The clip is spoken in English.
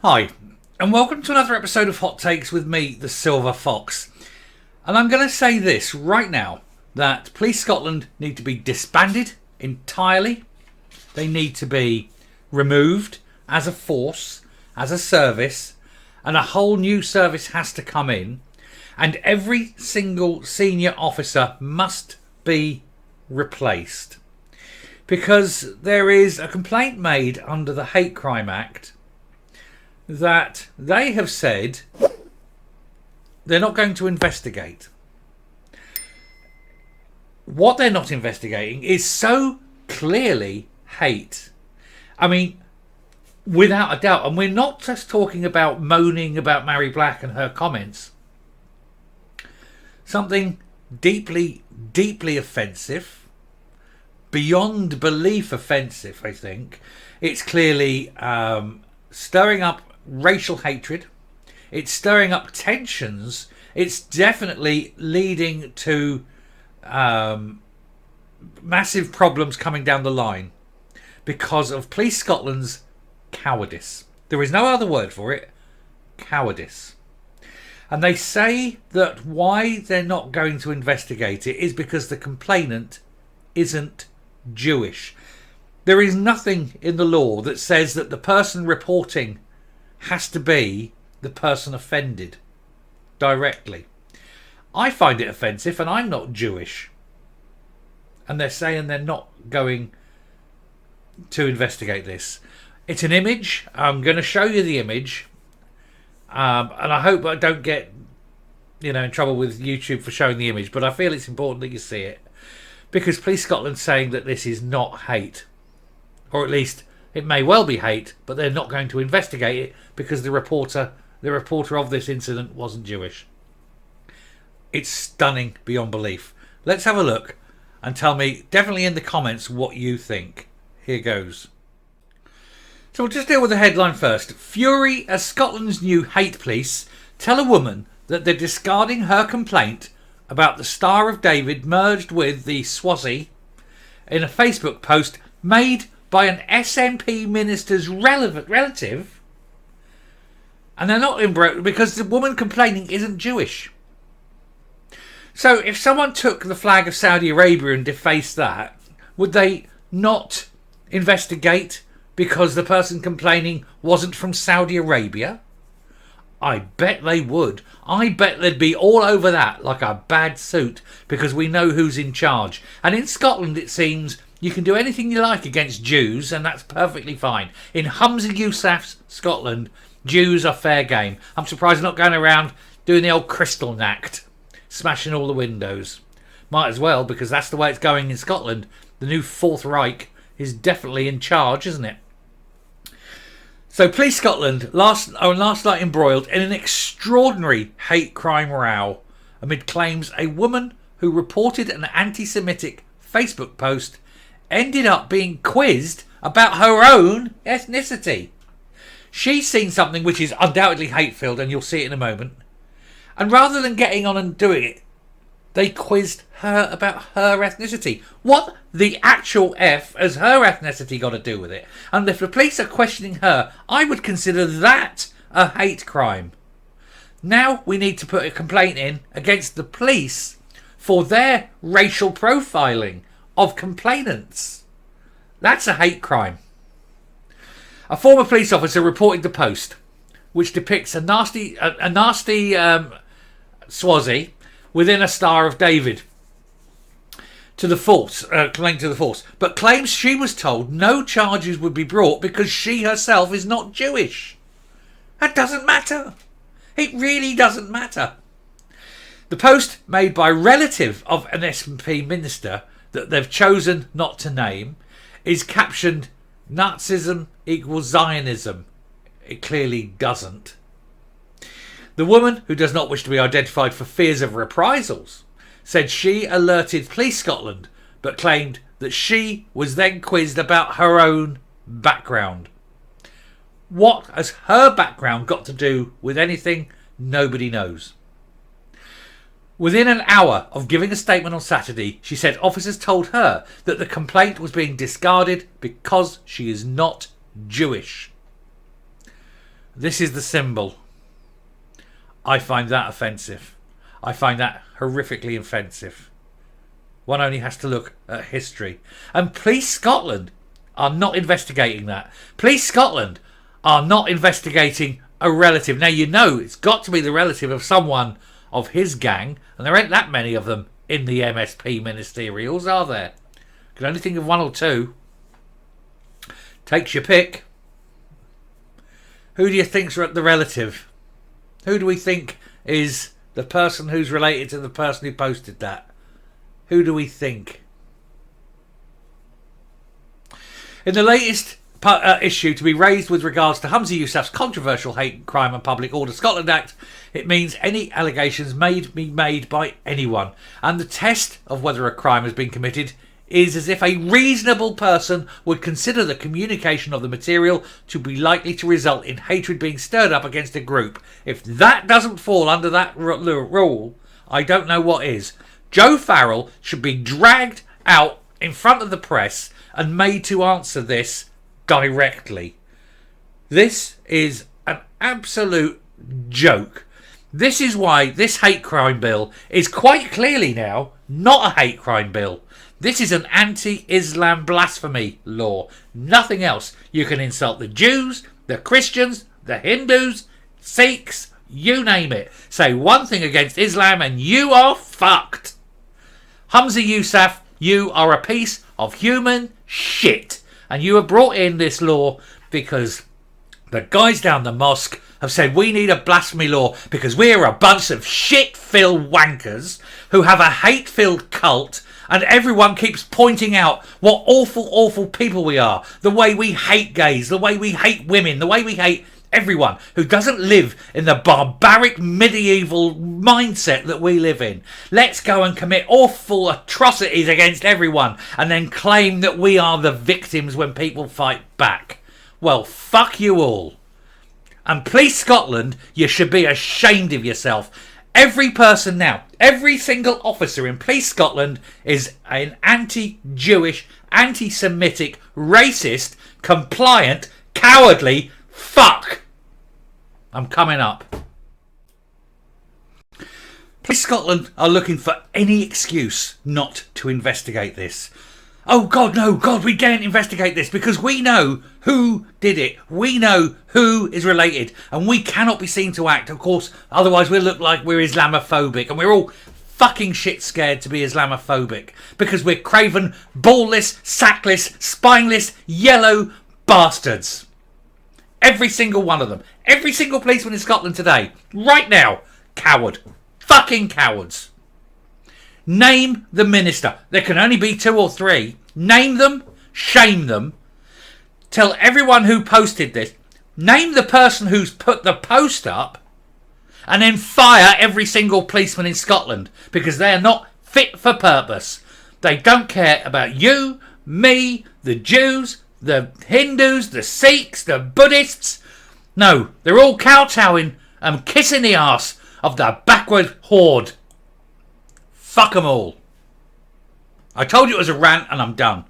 Hi, and welcome to another episode of Hot Takes with me, the Silver Fox. And I'm going to say this right now, that Police Scotland need to be disbanded entirely. They need to be removed as a force, as a service, and a whole new service has to come in. And every single senior officer must be replaced. Because there is a complaint made under the Hate Crime Act that they have said they're not going to investigate. What they're not investigating is so clearly hate. I mean, without a doubt. And we're not just talking about moaning about Mary Black and her comments. Something deeply, deeply offensive. Beyond belief offensive, I think. It's clearly stirring up racial hatred. It's stirring up tensions. It's definitely leading to massive problems coming down the line because of Police Scotland's cowardice. There is no other word for it. Cowardice. And they say that why they're not going to investigate it is because the complainant isn't Jewish. There is nothing in the law that says that the person reporting has to be the person offended directly. I find it offensive, and I'm not Jewish. And they're saying they're not going to investigate this. It's an image. I'm going to show you the image. And I hope I don't get in trouble with YouTube for showing the image, but I feel it's important that you see it. Because Police Scotland's saying that this is not hate. Or at least it may well be hate, but they're not going to investigate it because the reporter of this incident wasn't Jewish. It's stunning beyond belief. Let's have a look and tell me, definitely in the comments, what you think. Here goes. So we'll just deal with the headline first. Fury as Scotland's new hate police tell a woman that they're discarding her complaint about the Star of David merged with the Swazi in a Facebook post made by an SNP minister's relative. And they're not in because the woman complaining isn't Jewish. So if someone took the flag of Saudi Arabia and defaced that, would they not investigate because the person complaining wasn't from Saudi Arabia? I bet they would. I bet they'd be all over that like a bad suit because we know who's in charge. And in Scotland, it seems you can do anything you like against Jews, and that's perfectly fine. In Humza Yousaf's Scotland, Jews are fair game. I'm surprised they're not going around doing the old crystal act, smashing all the windows. Might as well, because that's the way it's going in Scotland. The new Fourth Reich is definitely in charge, isn't it? So Police Scotland last night embroiled in an extraordinary hate crime row amid claims a woman who reported an anti-Semitic Facebook post ended up being quizzed about her own ethnicity. She's seen something which is undoubtedly hate-filled, and you'll see it in a moment. And rather than getting on and doing it, they quizzed her about her ethnicity. What the actual F has her ethnicity got to do with it? And if the police are questioning her, I would consider that a hate crime. Now we need to put a complaint in against the police for their racial profiling of complainants. That's a hate crime. A former police officer reported the post, which depicts a nasty Swazi within a Star of David to the force, but claims she was told no charges would be brought because she herself is not Jewish. That doesn't matter. It really doesn't matter. The post, made by a relative of an SNP minister that they've chosen not to name, is captioned Nazism equals Zionism. It clearly doesn't. The woman, who does not wish to be identified for fears of reprisals, said she alerted Police Scotland, but claimed that she was then quizzed about her own background. What has her background got to do with anything? Nobody knows. Within an hour of giving a statement on Saturday, she said officers told her that the complaint was being discarded because she is not Jewish. This is the symbol. I find that offensive. I find that horrifically offensive. One only has to look at history. And Police Scotland are not investigating that. Police Scotland are not investigating a relative. Now, you know it's got to be the relative of someone of his gang, and there ain't that many of them in the MSP ministerials, are there? Can only think of one or two. Takes your pick. Who do you think's the relative? Who do we think is the person who's related to the person who posted that? Who do we think? In the latest issue to be raised with regards to Humza Yousaf's controversial Hate Crime and Public Order Scotland Act, it means any allegations may be made by anyone, and the test of whether a crime has been committed is as if a reasonable person would consider the communication of the material to be likely to result in hatred being stirred up against a group. If that doesn't fall under that rule, I don't know what is. Joe Farrell should be dragged out in front of the press and made to answer this directly. This is an absolute joke. This is why this hate crime bill is quite clearly now not a hate crime bill. This is an anti-Islam blasphemy law. Nothing else. You can insult the Jews, the Christians, the Hindus, Sikhs, you name it. Say one thing against Islam and you are fucked. Humza Yousaf, you are a piece of human shit. And you have brought in this law because the guys down the mosque have said we need a blasphemy law because we're a bunch of shit-filled wankers who have a hate-filled cult, and everyone keeps pointing out what awful, awful people we are. The way we hate gays, the way we hate women, the way we hate everyone who doesn't live in the barbaric medieval mindset that we live in. Let's go and commit awful atrocities against everyone and then claim that we are the victims when people fight back. Well, fuck you all. And Police Scotland, you should be ashamed of yourself. Every person now, every single officer in Police Scotland is an anti-Jewish, anti-Semitic, racist, compliant, cowardly fuck. I'm coming up. Police Scotland are looking for any excuse not to investigate this. Oh God, no, God, we can't investigate this because we know who did it. We know who is related, and we cannot be seen to act, of course, otherwise we'll look like we're Islamophobic, and we're all fucking shit scared to be Islamophobic because we're craven, ballless, sackless, spineless, yellow bastards. Every single one of them. Every single policeman in Scotland today, right now, coward. Fucking cowards. Name the minister. There can only be 2 or 3. Name them, shame them. Tell everyone who posted this. Name the person who's put the post up. And then fire every single policeman in Scotland. Because they are not fit for purpose. They don't care about you, me, the Jews, the Hindus, the Sikhs, the Buddhists. No, they're all kowtowing and kissing the arse of the backward horde. Fuck them all. I told you it was a rant and I'm done.